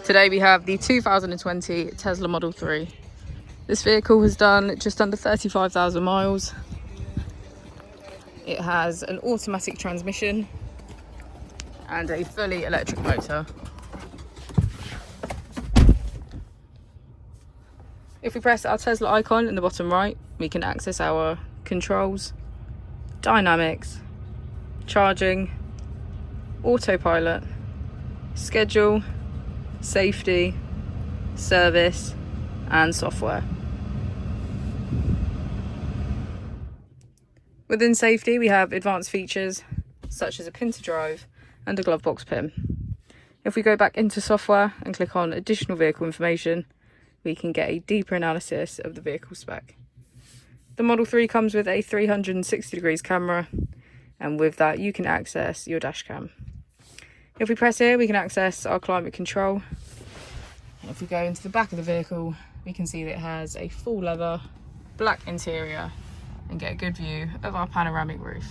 Today we have the 2020 Tesla Model 3. This vehicle has done just under 35,000 miles. It has an automatic transmission and a fully electric motor. If we press our Tesla icon in the bottom right, we can access our controls, dynamics, charging, autopilot, schedule, safety, service, and software. Within safety, we have advanced features such as a pin to drive and a glove box pin. If we go back into software and click on additional vehicle information, we can get a deeper analysis of the vehicle spec. The Model 3 comes with a 360 degrees camera, and with that you can access your dash cam. If we press here, we can access our climate control. And if we go into the back of the vehicle, we can see that it has a full leather black interior and get a good view of our panoramic roof.